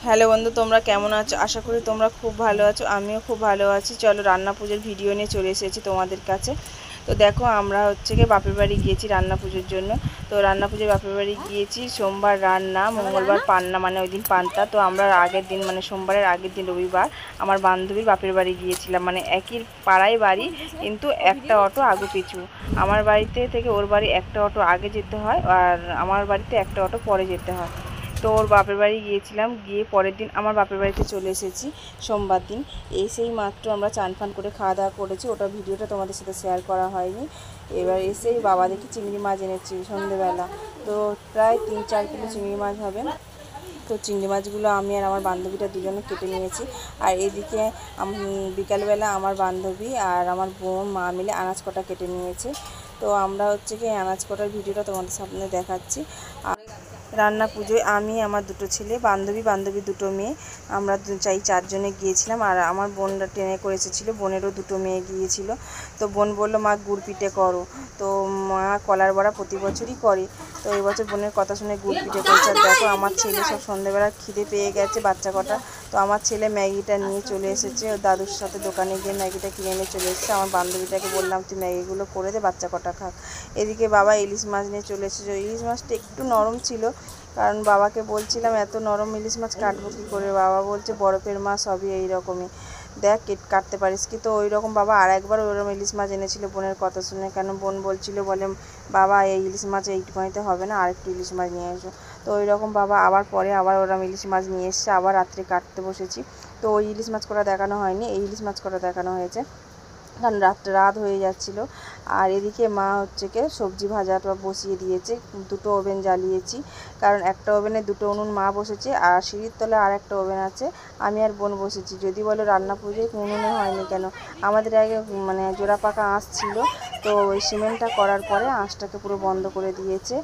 Hello বন্ধু, তোমরা কেমন আছো? আশা করি তোমরা খুব ভালো আছো। আমিও খুব ভালো আছি। চলো, রান্না পুজোর ভিডিও নিয়ে চলে এসেছি তোমাদের কাছে। তো দেখো, আমরা গিয়ে বাপের বাড়ি গিয়েছি রান্না পুজোর জন্য। তো রান্না পুজোর বাপের বাড়ি গিয়েছি। সোমবার রান্না, মঙ্গলবার পান্না, মানে ওই দিন পান্তা। তো আমরা আগের দিন, মানে সোমবারের আগের দিন রবিবার, আমার বান্ধবীর বাপের বাড়ি গিয়েছিলাম। মানে একই পাড়ায় বাড়ি, কিন্তু একটা অটো আগু পিছু। আমার বাড়িতে থেকে ওর বাড়ি একটা অটো আগে যেতে হয়, আর আমার বাড়িতে একটা অটো পরে যেতে হয়। তো ওর বাপের বাড়ি গিয়েছিলাম, গিয়ে পরের দিন আমার বাপের বাড়িতে চলে এসেছি সোমবার দিন। এসেই মাত্র আমরা চান ফান করে খাওয়া দাওয়া করেছি, ওটা ভিডিওটা তোমাদের সাথে শেয়ার করা হয়নি। এবার এসেই বাবা দেখি চিংড়ি মাছ এনেছি সন্ধেবেলা। তো প্রায় 3-4 কিলো চিংড়ি মাছ হবে। তো চিংড়ি মাছগুলো আমি আর আমার বান্ধবীটা দুজনে কেটে নিয়েছি। আর এদিকে বিকালবেলা আমার বান্ধবী আর আমার বোন মা মিলে আনাজ কটা কেটে নিয়েছে। তো আমরা কি আনাজ কটার ভিডিওটা তোমাদের সামনে দেখাচ্ছি। আর রান্না পুজোয় আমি, আমার দুটো ছেলে, বান্ধবী দুটো মেয়ে, আমরা 4জনে গিয়েছিলাম। আর আমার বোনরা ট্রেনে করে এসেছিলো, বোনেরও দুটো মেয়ে গিয়েছিল। তো বোন বললো, মা গুড় পিঠে করো। তো মা কলার বড়া প্রতি বছরই করে। তো এবছর বোনের কথা শুনে গুড় পিঠে করেছে। আর দেখো, আমার ছেলে সব সন্ধ্যেবেলা খিদে পেয়ে গেছে বাচ্চা কটা। তো আমার ছেলে ম্যাগিটা নিয়ে চলে এসেছে, ও দাদুর সাথে দোকানে গিয়ে ম্যাগিটা কিনে নিয়ে চলে এসেছে। আমার বান্ধবীটাকে বললাম, তুই ম্যাগিগুলো করে দে, বাচ্চা কটা খাক। এদিকে বাবা ইলিশ মাছ নিয়ে চলে এসেছে। ইলিশ মাছটা একটু নরম ছিল, কারণ বাবাকে বলছিলাম এত নরম ইলিশ মাছ কাটবো কী করে। বাবা বলছে বরফের মাছ সবই এইরকমই, দেখ কাটতে পারিস কি। তো ওই রকম বাবা আর একবার ওইরকম ইলিশ মাছ এনেছিল বোনের কথা শুনে, কেন বোন বলছিল, বলে বাবা এই ইলিশ মাছ এইটুকুনিতে হবে না, আরেকটু ইলিশ মাছ নিয়ে এসো। তো ওই রকম বাবা আবার পরে আবার ওরকম ইলিশ মাছ নিয়ে এসছে, আবার রাত্রে কাটতে বসেছি। তো ওই ইলিশ মাছ করা দেখানো হয়নি, এই ইলিশ মাছ করা দেখানো হয়েছে, কারণ রাত হয়ে যাচ্ছিল। আর এদিকে মা সবজি ভাজাটা বসিয়ে দিয়েছে, দুটো ওভেন জ্বালিয়েছি, কারণ একটা ওভেনে দুটো উনুন মা বসেছে, আর সিঁড়ির তলায় আর একটা ওভেন আছে, আমি আর বোন বসেছি। যদি বলো রান্না পুজোয় উনুনে হয়নি কেন, আমাদের আগে মানে জোড়া পাকা আঁচ ছিল, তো ওই সিমেন্টটা করার পরে আঁচটাকে পুরো বন্ধ করে দিয়েছে।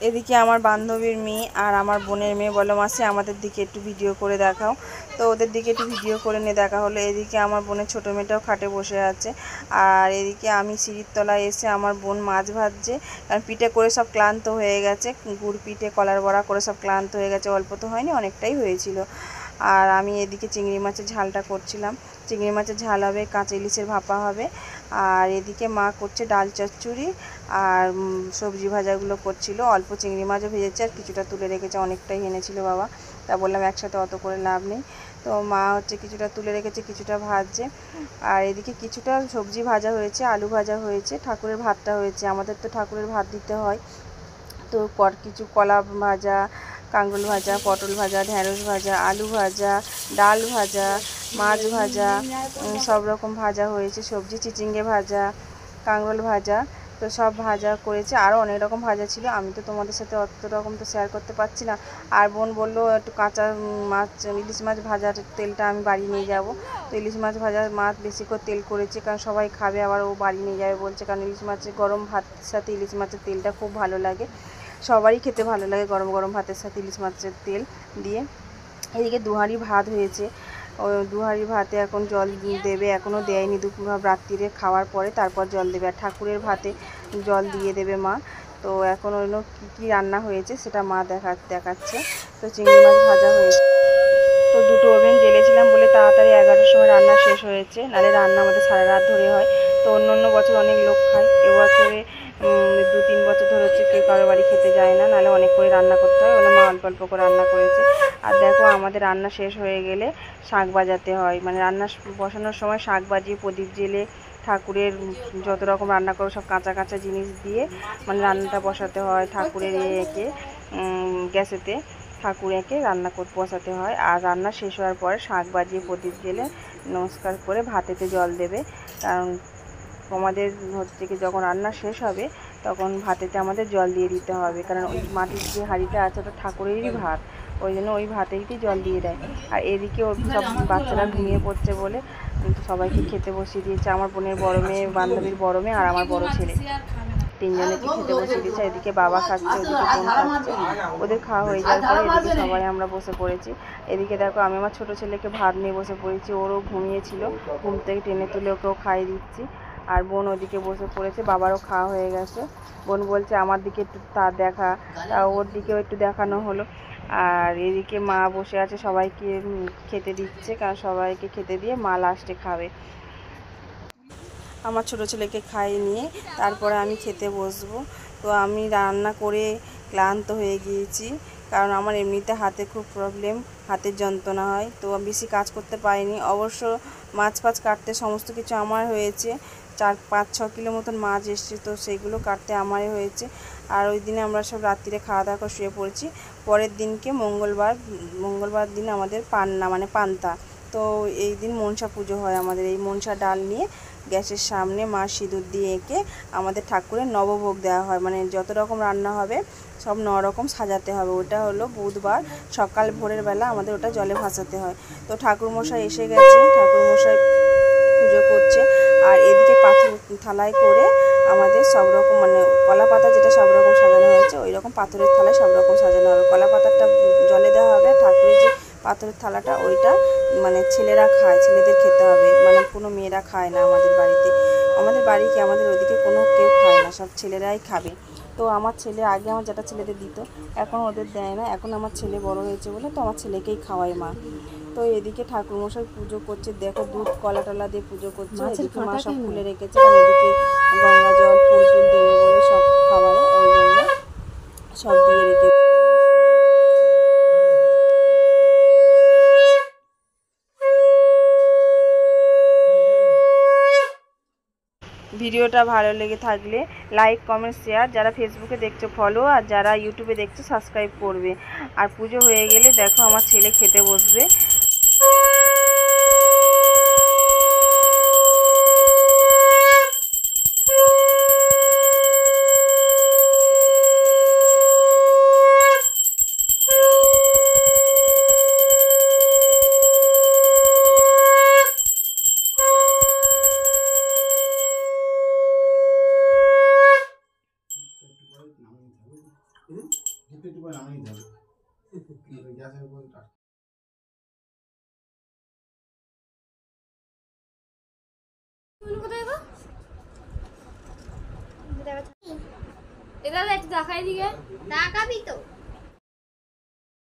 এদিকে আমার বান্ধবীর মেয়ে আর আমার বোনের মেয়ে বলো, মাসি আমাদের দিকে একটু ভিডিও করে দেখাও। তো ওদের দিকে একটু ভিডিও করে নিয়ে দেখা হলো। এদিকে আমার বোনের ছোটো মেয়েটাও খাটে বসে আছে। আর এদিকে আমি সিঁড়ির তলায় এসে আমার বোন মাছ ভাজছে, কারণ পিঠে করে সব ক্লান্ত হয়ে গেছে, গুড় পিঠে কলার বড়া করে সব ক্লান্ত হয়ে গেছে, অল্প তো হয়নি, অনেকটাই হয়েছিল। আর আমি এদিকে চিংড়ি মাছের ঝালটা করছিলাম। চিংড়ি মাছের ঝাল হবে, কাঁচা ইলিশের ভাপা হবে। আর এদিকে মা করছে ডাল চচ্চড়ি, আর সবজি ভাজাগুলো করছিল। অল্প চিংড়ি মাছও ভেজেছে, আর কিছুটা তুলে রেখেছে, অনেকটাই এনেছিল বাবা। তা বললাম একসাথে অত করে লাভ নেই। তো মা কিছুটা তুলে রেখেছে, কিছুটা ভাজছে। আর এদিকে কিছুটা সবজি ভাজা হয়েছে, আলু ভাজা হয়েছে, ঠাকুরের ভাতটা হয়েছে। আমাদের তো ঠাকুরের ভাত দিতে হয়। তো কিছু কলা ভাজা, কাঁকরোল ভাজা, পটল ভাজা, ঢ্যাঁড়স ভাজা, আলু ভাজা, ডাল ভাজা, মাছ ভাজা, সব রকম ভাজা হয়েছে। সবজি চিচিঙ্গে ভাজা, কাঁকরোল ভাজা, তো সব ভাজা করেছে। আরও অনেক রকম ভাজা ছিল, আমি তো তোমাদের সাথে অত রকম তো শেয়ার করতে পারছি না। আর বোন বললো একটু কাঁচা মাছ, ইলিশ মাছ ভাজার তেলটা আমি বাড়ি নিয়ে যাব। তো ইলিশ মাছ ভাজার মাছ বেশি করে তেল করেছে, কারণ সবাই খাবে, আবার ও বাড়ি নিয়ে যাবে বলছে, কারণ ইলিশ মাছের গরম ভাতের সাথে ইলিশ মাছের তেলটা খুব ভালো লাগে, সবারই খেতে ভালো লাগে গরম গরম ভাতের সাথে ইলিশ মাছের তেল দিয়ে। এদিকে দুহাঁড়ি ভাত হয়েছে, ওই দুহাঁড়ি ভাতে এখন জল দেবে, এখনও দেয়নি, রাত্রিরে খাওয়ার পরে তারপর জল দেবে। আর ঠাকুরের ভাতে জল দিয়ে দেবে মা। তো এখন অন্য কী কী রান্না হয়েছে সেটা মা দেখাচ্ছে। তো চিংড়ি মাছ ভাজা হয়েছে। তো দুটো ওভেন জ্বেলেছিলাম বলে তাড়াতাড়ি 11টার সময় রান্না শেষ হয়েছে, নাহলে রান্না আমাদের সারা রাত ধরে হয়। তো অন্য বছর অনেক লোক খায়, এবছরে 2-3 বছর ধরে কেউ কারো বাড়ি খেতে যায় না, নাহলে অনেক করে রান্না করতে হয়, ওগুলো মা অল্প অল্প করে রান্না করেছে। আর দেখো, আমাদের রান্না শেষ হয়ে গেলে শাঁখ বাজাতে হয়, মানে রান্না বসানোর সময় শাঁখ বাজিয়ে প্রদীপ জ্বেলে ঠাকুরের যত রকম রান্না করো সব কাঁচা কাঁচা জিনিস দিয়ে মানে রান্নাটা বসাতে হয়। ঠাকুরের একে গ্যাসেতে ঠাকুর একে রান্না বসাতে হয়। আর রান্না শেষ হওয়ার পরে শাঁখ বাজিয়ে প্রদীপ জ্বেলে নমস্কার করে ভাতেতে জল দেবে, কারণ আমাদের যখন রান্না শেষ হবে তখন ভাতেতে আমাদের জল দিয়ে দিতে হবে, কারণ ওই মাটির যে হাঁড়িটা আছে ওটা ঠাকুরেরই ভাত, ওই জন্য ওই ভাতেই জল দিয়ে দেয়। আর এদিকে ওর সব বাচ্চারা ঘুমিয়ে পড়ছে বলে সবাইকে খেতে বসিয়ে দিয়েছে, আমার বোনের বড় মেয়ে, বান্ধবীর বড় মেয়ে, আর আমার বড় ছেলে, তিনজনকে খেতে বসিয়ে দিয়েছে। এদিকে বাবা খাচ্ছে, ওদিকে বোন খাচ্ছে। ওদের খাওয়া হয়ে যাওয়ার পরে এদিকে সবাই আমরা বসে পড়েছি। এদিকে দেখো, আমি আমার ছোটো ছেলেকে ভাত নিয়ে বসে পড়েছি, ওরও ঘুমিয়েছিল, ঘুম থেকে টেনে তুলে ওকেও খাইয়ে দিচ্ছি। আর বোন ওদিকে বসে পড়েছে, বাবারও খাওয়া হয়ে গেছে। বোন বলছে আমার দিকে একটু তা দেখা, তা ওর দিকেও একটু দেখানো হলো। আর এদিকে মা বসে আছে, সবাইকে খেতে দিচ্ছে, কারণ সবাইকে খেতে দিয়ে মা লাস্টে খাবে। আমার ছোট ছেলেকে খাইয়ে নিয়ে তারপরে আমি খেতে বসবো। তো আমি রান্না করে ক্লান্ত হয়ে গিয়েছি, কারণ আমার এমনিতে হাতে খুব প্রবলেম, হাতের যন্ত্রণা হয়, তো বেশি কাজ করতে পারিনি। অবশ্য মাছ ফাছ কাটতে সমস্ত কিছু আমার হয়েছে, 4-5-6 কিলো মতন মাছ এসছে, তো সেইগুলো কাটতে আমারই হয়েছে। আর ওই দিনে আমরা সব রাত্রিরে খাওয়া দাওয়া করে শুয়ে পড়েছি। পরের দিনকে মঙ্গলবার দিন আমাদের পান্না মানে পান্তা। তো এই দিন মনসা পুজো হয় আমাদের। এই মনসা ডাল নিয়ে গ্যাসের সামনে মা সিঁদুর দিয়ে এঁকে আমাদের ঠাকুরের নবভোগ দেওয়া হয়, মানে যত রকম রান্না হবে সব 9 রকম সাজাতে হবে। ওটা হলো বুধবার সকাল ভোরের বেলা আমাদের ওটা জলে ভাসাতে হয়। তো ঠাকুরমশাই এসে গেছে, ঠাকুরমশাই পুজো করছে। আর এদিকে পাথর থালায় করে আমাদের সব রকম মানে কলা পাতা যেটা সব রকম সাজানো হয়েছে, ওই রকম পাথরের থালায় সব রকম সাজানো হবে। কলা পাতাটা জলে দেওয়া হবে, ঠাকুরের যে পাথরের থালাটা ওইটা মানে ছেলেরা খায়, ছেলেদের খেতে হবে, মানে কোনো মেয়েরা খায় না আমাদের বাড়িতে। আমাদের বাড়ি কি আমাদের ওইদিকে কোনো কেউ খায় না, সব ছেলেরাই খাবে। তো আমার ছেলে আগে আমার যেটা ছেলেদের দিত, এখন ওদের দেয় না। এখন আমার ছেলে বড় হয়েছে বলে তো আমার ছেলেকেই খাওয়ায় মা। তো এদিকে ঠাকুরমশাই পুজো করছে, দেখো দুধ কলা টলা দিয়ে পুজো করছে। এদিকে মা সব খুলে রেখেছে, কারণ এদিকে গঙ্গা জল ফুল টুল দেবে বলে সব খাবারে, ওই জন্য সব দিয়ে রেখেছে। ভিডিওটা ভালো লেগে থাকলে লাইক কমেন্ট শেয়ার, যারা ফেসবুকে দেখছো ফলো, আর যারা ইউটিউবে দেখছো সাবস্ক্রাইব করবে। আর পুজো হয়ে গেলে দেখো আমার ছেলে খেতে বসবে। এটা একটু দেখাই দিকে, তাকাবি তো।